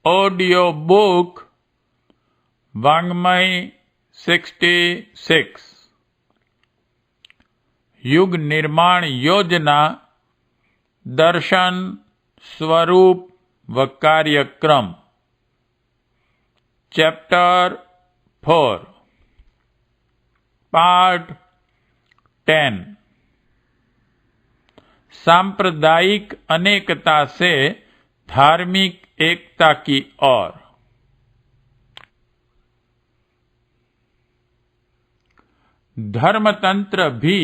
Audio book वाङ्मय 66 युग निर्माण योजना दर्शन स्वरूप व कार्यक्रम चैप्टर 4 पार्ट 10 सांप्रदायिक अनेकता से धार्मिक एकता की ओर। धर्मतंत्र भी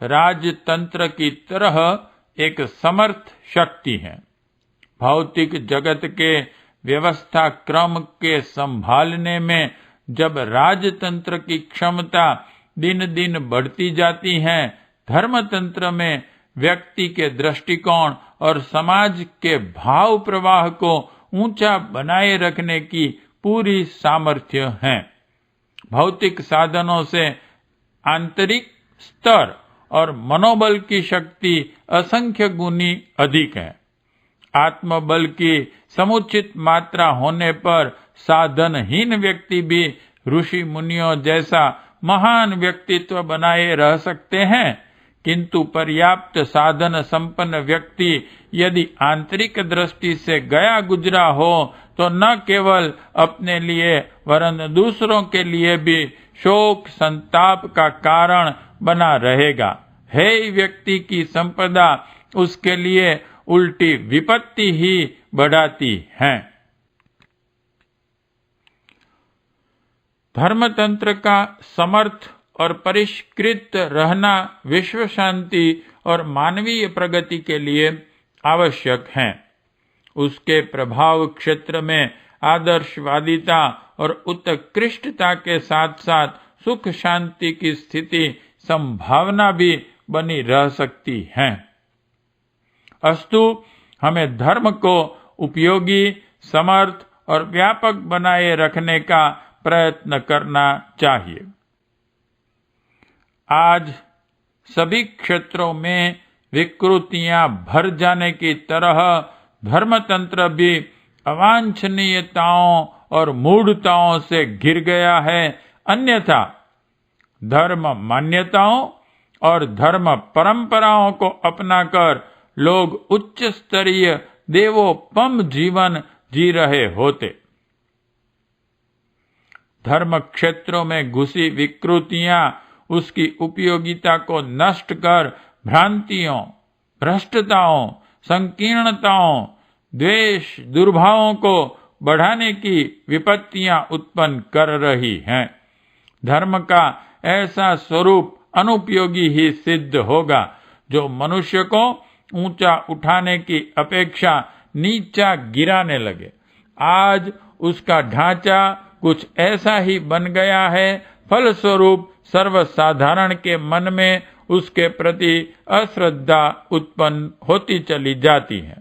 राजतंत्र की तरह एक समर्थ शक्ति है। भौतिक जगत के व्यवस्था क्रम के संभालने में जब राजतंत्र की क्षमता दिन दिन बढ़ती जाती है, धर्मतंत्र में व्यक्ति के दृष्टिकोण और समाज के भाव प्रवाह को ऊंचा बनाए रखने की पूरी सामर्थ्य है। भौतिक साधनों से आंतरिक स्तर और मनोबल की शक्ति असंख्य गुनी अधिक है। आत्मबल की समुचित मात्रा होने पर साधनहीन व्यक्ति भी ऋषि मुनियों जैसा महान व्यक्तित्व बनाए रह सकते हैं, किंतु पर्याप्त साधन संपन्न व्यक्ति यदि आंतरिक दृष्टि से गया गुजरा हो तो न केवल अपने लिए वरन दूसरों के लिए भी शोक संताप का कारण बना रहेगा। हे व्यक्ति की संपदा उसके लिए उल्टी विपत्ति ही बढ़ाती है। धर्मतंत्र का समर्थ और परिष्कृत रहना विश्व शांति और मानवीय प्रगति के लिए आवश्यक है। उसके प्रभाव क्षेत्र में आदर्शवादिता और उत्कृष्टता के साथ साथ सुख शांति की स्थिति संभावना भी बनी रह सकती है। अस्तु हमें धर्म को उपयोगी, समर्थ और व्यापक बनाए रखने का प्रयत्न करना चाहिए। आज सभी क्षेत्रों में विकृतियां भर जाने की तरह धर्मतंत्र भी अवांछनीयताओं और मूढ़ताओं से घिर गया है। अन्यथा धर्म मान्यताओं और धर्म परंपराओं को अपनाकर लोग उच्च स्तरीय देवोपम जीवन जी रहे होते। धर्म क्षेत्रों में घुसी विकृतियां उसकी उपयोगिता को नष्ट कर भ्रांतियों, भ्रष्टताओं, संकीर्णताओं, द्वेष, दुर्भावों को बढ़ाने की विपत्तियां उत्पन्न कर रही हैं। धर्म का ऐसा स्वरूप अनुपयोगी ही सिद्ध होगा जो मनुष्य को ऊंचा उठाने की अपेक्षा नीचा गिराने लगे। आज उसका ढांचा कुछ ऐसा ही बन गया है, फलस्वरूप सर्वसाधारण के मन में उसके प्रति अश्रद्धा उत्पन्न होती चली जाती है।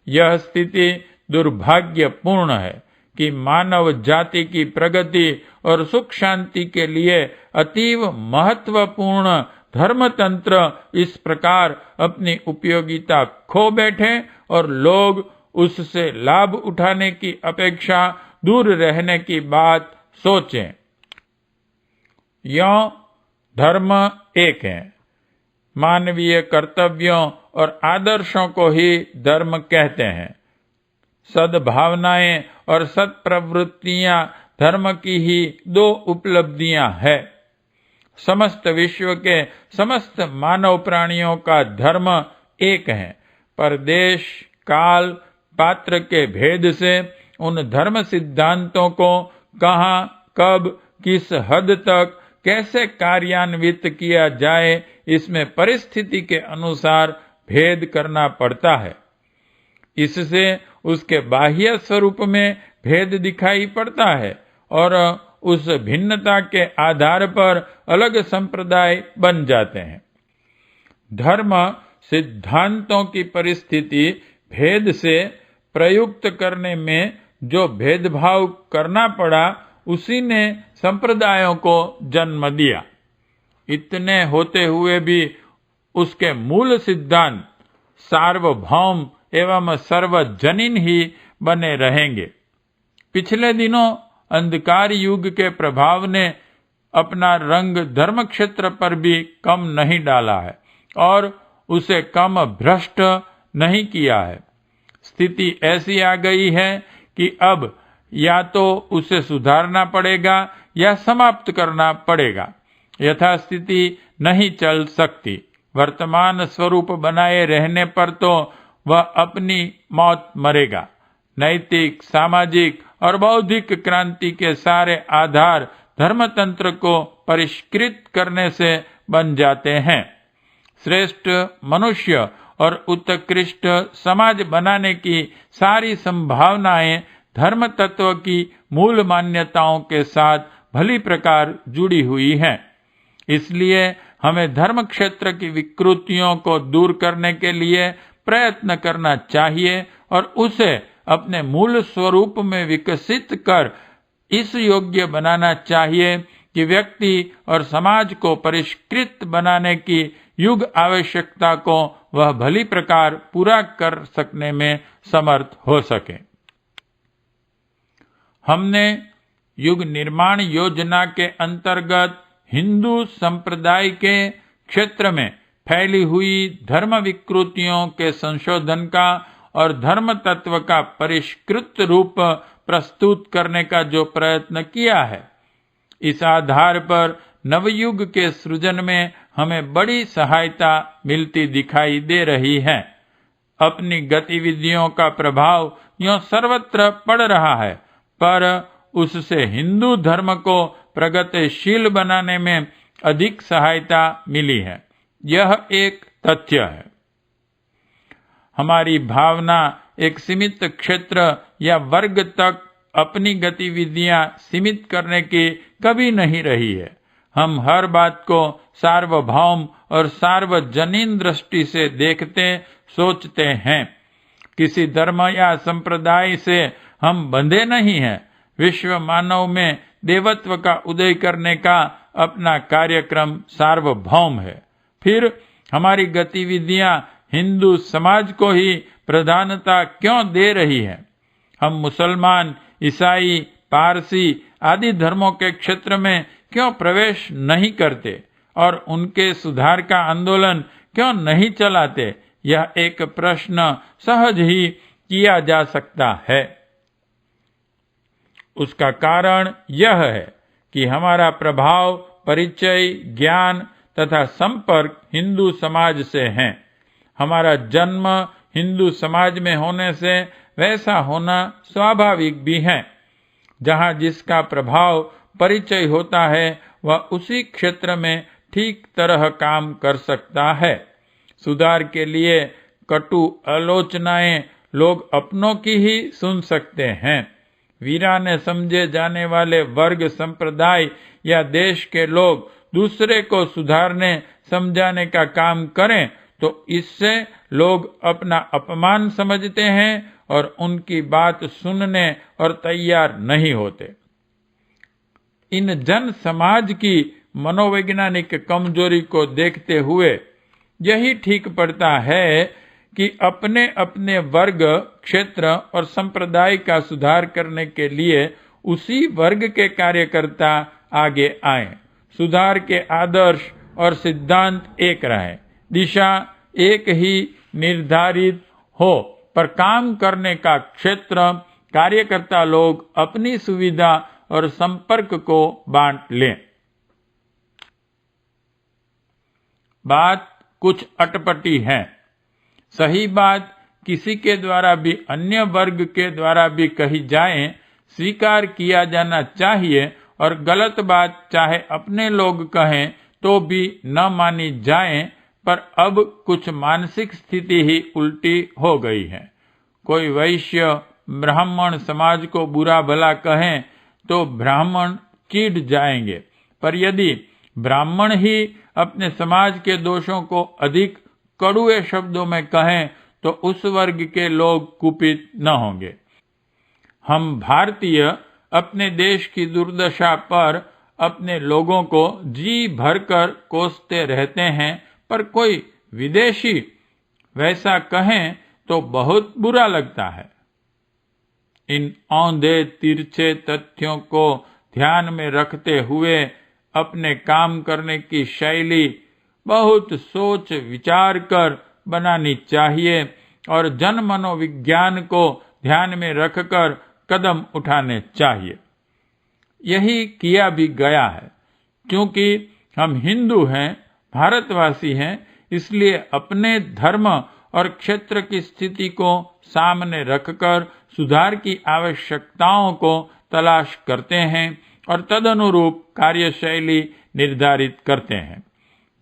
यह स्थिति दुर्भाग्यपूर्ण है कि मानव जाति की प्रगति और सुख शांति के लिए अतीव महत्वपूर्ण धर्मतंत्र इस प्रकार अपनी उपयोगिता खो बैठे और लोग उससे लाभ उठाने की अपेक्षा दूर रहने की बात सोचें। यों धर्म एक है। मानवीय कर्तव्यों और आदर्शों को ही धर्म कहते हैं। सद्भावनाएं और सत्प्रवृत्तियां धर्म की ही दो उपलब्धियां हैं। समस्त विश्व के समस्त मानव प्राणियों का धर्म एक है, पर देश, काल, पात्र के भेद से उन धर्म सिद्धांतों को कहाँ, कब, किस हद तक, कैसे कार्यान्वित किया जाए, इसमें परिस्थिति के अनुसार भेद करना पड़ता है। इससे उसके बाह्य स्वरूप में भेद दिखाई पड़ता है और उस भिन्नता के आधार पर अलग संप्रदाय बन जाते हैं। धर्म सिद्धांतों की परिस्थिति भेद से प्रयुक्त करने में जो भेदभाव करना पड़ा, उसी ने संप्रदायों को जन्म दिया। इतने होते हुए भी उसके मूल सिद्धांत सार्वभौम एवं सर्वजनीन ही बने रहेंगे। पिछले दिनों अंधकार युग के प्रभाव ने अपना रंग धर्म क्षेत्र पर भी कम नहीं डाला है और उसे कम भ्रष्ट नहीं किया है। स्थिति ऐसी आ गई है कि अब या तो उसे सुधारना पड़ेगा या समाप्त करना पड़ेगा। यथास्थिति नहीं चल सकती। वर्तमान स्वरूप बनाए रहने पर तो वह अपनी मौत मरेगा। नैतिक, सामाजिक और बौद्धिक क्रांति के सारे आधार धर्मतंत्र को परिष्कृत करने से बन जाते हैं। श्रेष्ठ मनुष्य और उत्कृष्ट समाज बनाने की सारी संभावनाएं धर्म तत्व की मूल मान्यताओं के साथ भली प्रकार जुड़ी हुई हैं। इसलिए हमें धर्म क्षेत्र की विकृतियों को दूर करने के लिए प्रयत्न करना चाहिए और उसे अपने मूल स्वरूप में विकसित कर इस योग्य बनाना चाहिए कि व्यक्ति और समाज को परिष्कृत बनाने की युग आवश्यकता को वह भली प्रकार पूरा कर सकने में समर्थ हो सके। हमने युग निर्माण योजना के अंतर्गत हिंदू संप्रदाय के क्षेत्र में फैली हुई धर्म विकृतियों के संशोधन का और धर्म तत्व का परिष्कृत रूप प्रस्तुत करने का जो प्रयत्न किया है, इस आधार पर नवयुग के सृजन में हमें बड़ी सहायता मिलती दिखाई दे रही है। अपनी गतिविधियों का प्रभाव यों सर्वत्र पड़ रहा है, पर उससे हिंदू धर्म को प्रगतिशील बनाने में अधिक सहायता मिली है। यह एक तथ्य है। हमारी भावना एक सीमित क्षेत्र या वर्ग तक अपनी गतिविधियां सीमित करने की कभी नहीं रही है। हम हर बात को सार्वभौम और सार्वजनीन दृष्टि से देखते सोचते हैं। किसी धर्म या संप्रदाय से हम बंधे नहीं हैं। विश्व मानव में देवत्व का उदय करने का अपना कार्यक्रम सार्वभौम है। फिर हमारी गतिविधियां हिंदू समाज को ही प्रधानता क्यों दे रही है? हम मुसलमान, ईसाई, पारसी आदि धर्मों के क्षेत्र में क्यों प्रवेश नहीं करते और उनके सुधार का आंदोलन क्यों नहीं चलाते? यह एक प्रश्न सहज ही किया जा सकता है। उसका कारण यह है कि हमारा प्रभाव, परिचय, ज्ञान तथा संपर्क हिंदू समाज से है। हमारा जन्म हिंदू समाज में होने से वैसा होना स्वाभाविक भी है। जहाँ जिसका प्रभाव, परिचय होता है, वह उसी क्षेत्र में ठीक तरह काम कर सकता है। सुधार के लिए कटु आलोचनाएं लोग अपनों की ही सुन सकते हैं। वीराने समझे जाने वाले वर्ग, संप्रदाय या देश के लोग दूसरे को सुधारने समझाने का काम करें तो इससे लोग अपना अपमान समझते हैं और उनकी बात सुनने और तैयार नहीं होते। इन जन समाज की मनोवैज्ञानिक कमजोरी को देखते हुए यही ठीक पड़ता है कि अपने अपने वर्ग, क्षेत्र और संप्रदाय का सुधार करने के लिए उसी वर्ग के कार्यकर्ता आगे आएं। सुधार के आदर्श और सिद्धांत एक रहे, दिशा एक ही निर्धारित हो, पर काम करने का क्षेत्र कार्यकर्ता लोग अपनी सुविधा और संपर्क को बांट लें। बात कुछ अटपटी है। सही बात किसी के द्वारा भी अन्य वर्ग के द्वारा भी कही जाए, स्वीकार किया जाना चाहिए और गलत बात चाहे अपने लोग कहें तो भी न मानी जाए। पर अब कुछ मानसिक स्थिति ही उल्टी हो गई है। कोई वैश्य ब्राह्मण समाज को बुरा भला कहें तो ब्राह्मण चिढ़ जाएंगे, पर यदि ब्राह्मण ही अपने समाज के दोषों को अधिक कड़ुए शब्दों में कहें तो उस वर्ग के लोग कुपित न होंगे। हम भारतीय अपने देश की दुर्दशा पर अपने लोगों को जी भरकर कोसते रहते हैं, पर कोई विदेशी वैसा कहें तो बहुत बुरा लगता है। इन औंधे तिरछे तथ्यों को ध्यान में रखते हुए अपने काम करने की शैली बहुत सोच विचार कर बनानी चाहिए और जन मनोविज्ञान को ध्यान में रखकर कदम उठाने चाहिए। यही किया भी गया है। क्योंकि हम हिंदू हैं, भारतवासी हैं, इसलिए अपने धर्म और क्षेत्र की स्थिति को सामने रखकर सुधार की आवश्यकताओं को तलाश करते हैं और तदनुरूप कार्यशैली निर्धारित करते हैं।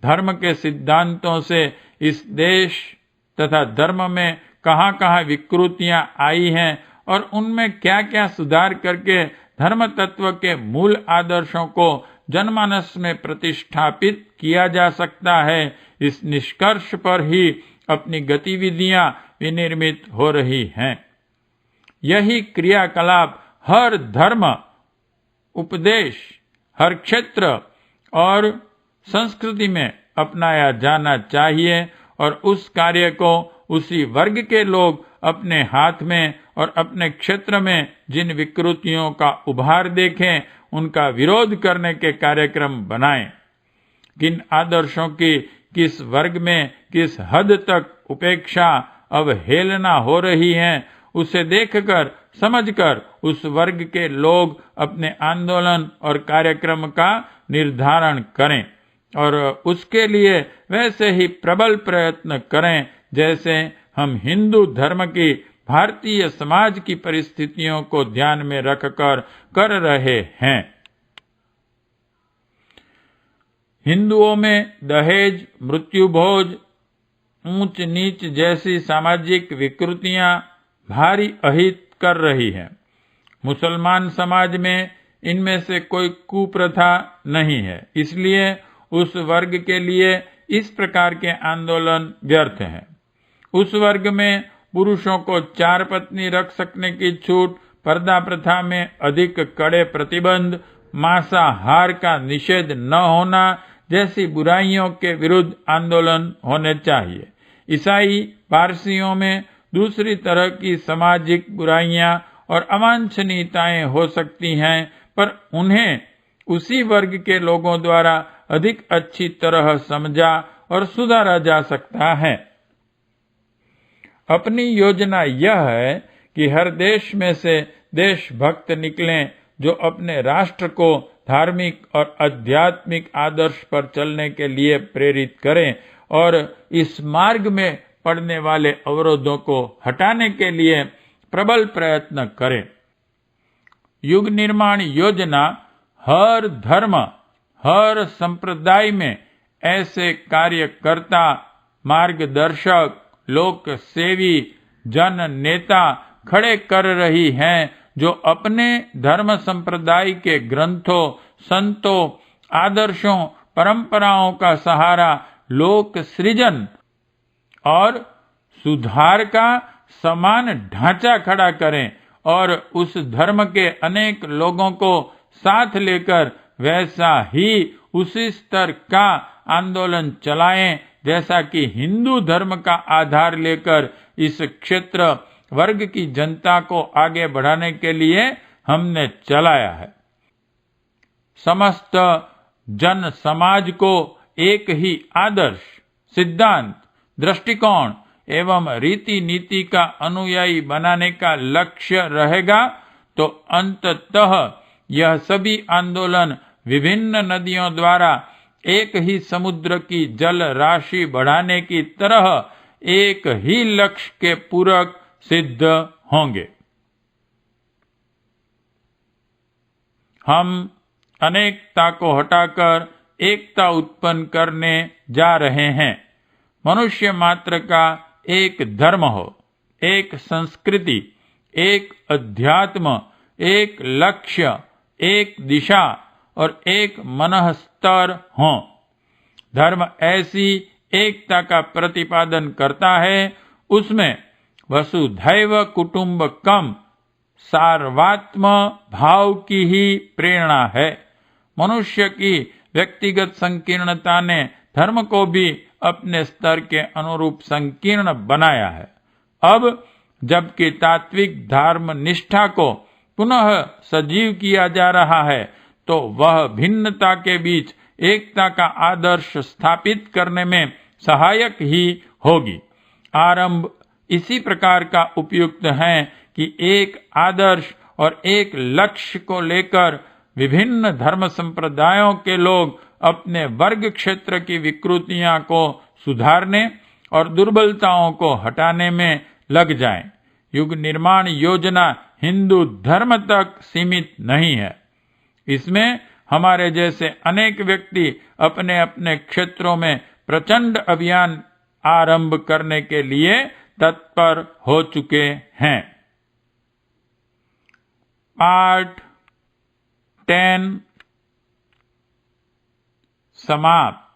धर्म के सिद्धांतों से इस देश तथा धर्म में कहाँ-कहाँ विकृतियां आई हैं और उनमें क्या-क्या सुधार करके धर्म तत्व के मूल आदर्शों को जनमानस में प्रतिष्ठापित किया जा सकता है, इस निष्कर्ष पर ही अपनी गतिविधियां विनिर्मित हो रही हैं। यही क्रियाकलाप हर धर्म, उपदेश, हर क्षेत्र और संस्कृति में अपनाया जाना चाहिए और उस कार्य को उसी वर्ग के लोग अपने हाथ में और अपने क्षेत्र में जिन विकृतियों का उभार देखें, उनका विरोध करने के कार्यक्रम बनाएं। किन आदर्शों की किस वर्ग में किस हद तक उपेक्षा, अवहेलना हो रही है, उसे देखकर, समझकर उस वर्ग के लोग अपने आंदोलन और कार्यक्रम का निर्धारण करें और उसके लिए वैसे ही प्रबल प्रयत्न करें जैसे हम हिंदू धर्म की भारतीय समाज की परिस्थितियों को ध्यान में रखकर कर रहे हैं। हिंदुओं में दहेज, मृत्युभोज, ऊंच नीच जैसी सामाजिक विकृतियां भारी अहित कर रही हैं। मुसलमान समाज में इनमें से कोई कुप्रथा नहीं है, इसलिए उस वर्ग के लिए इस प्रकार के आंदोलन व्यर्थ हैं। उस वर्ग में पुरुषों को 4 पत्नी रख सकने की छूट, पर्दा प्रथा में अधिक कड़े प्रतिबंध, मांसाहार का निषेध न होना जैसी बुराइयों के विरुद्ध आंदोलन होने चाहिए। ईसाई पारसियों में दूसरी तरह की सामाजिक बुराइयां और अवांछनीयताएं हो सकती हैं, पर उन्हें उसी वर्ग के लोगों द्वारा अधिक अच्छी तरह समझा और सुधारा जा सकता है। अपनी योजना यह है कि हर देश में से देशभक्त निकलें जो अपने राष्ट्र को धार्मिक और आध्यात्मिक आदर्श पर चलने के लिए प्रेरित करें और इस मार्ग में पड़ने वाले अवरोधों को हटाने के लिए प्रबल प्रयत्न करें। युग निर्माण योजना हर धर्म, हर संप्रदाय में ऐसे कार्यकर्ता, मार्गदर्शक, लोक सेवी, जन नेता खड़े कर रही हैं जो अपने धर्म संप्रदाय के ग्रंथों, संतों, आदर्शों, परंपराओं का सहारा लोक सृजन और सुधार का समान ढांचा खड़ा करें और उस धर्म के अनेक लोगों को साथ लेकर वैसा ही उसी स्तर का आंदोलन चलाएं जैसा कि हिंदू धर्म का आधार लेकर इस क्षेत्र वर्ग की जनता को आगे बढ़ाने के लिए हमने चलाया है। समस्त जन समाज को एक ही आदर्श, सिद्धांत, दृष्टिकोण एवं रीति नीति का अनुयायी बनाने का लक्ष्य रहेगा तो अंततः यह सभी आंदोलन विभिन्न नदियों द्वारा एक ही समुद्र की जल राशि बढ़ाने की तरह एक ही लक्ष्य के पूरक सिद्ध होंगे। हम अनेकता को हटाकर एकता उत्पन्न करने जा रहे हैं। मनुष्य मात्र का एक धर्म हो, एक संस्कृति, एक अध्यात्म, एक लक्ष्य, एक दिशा और एक मनः स्तर हो। धर्म ऐसी एकता का प्रतिपादन करता है, उसमें वसुधैव कुटुंबकम सार्वत्म भाव की ही प्रेरणा है। मनुष्य की व्यक्तिगत संकीर्णता ने धर्म को भी अपने स्तर के अनुरूप संकीर्ण बनाया है। अब जबकि तात्विक धर्म निष्ठा को पुनः सजीव किया जा रहा है, तो वह भिन्नता के बीच एकता का आदर्श स्थापित करने में सहायक ही होगी। आरंभ इसी प्रकार का उपयुक्त है कि एक आदर्श और एक लक्ष्य को लेकर विभिन्न धर्म संप्रदायों के लोग अपने वर्ग क्षेत्र की विकृतियां को सुधारने और दुर्बलताओं को हटाने में लग जाएं। युग निर्माण योजना हिंदू धर्म तक सीमित नहीं है। इसमें हमारे जैसे अनेक व्यक्ति अपने अपने क्षेत्रों में प्रचंड अभियान आरंभ करने के लिए तत्पर हो चुके हैं। पार्ट 10 समाप्त।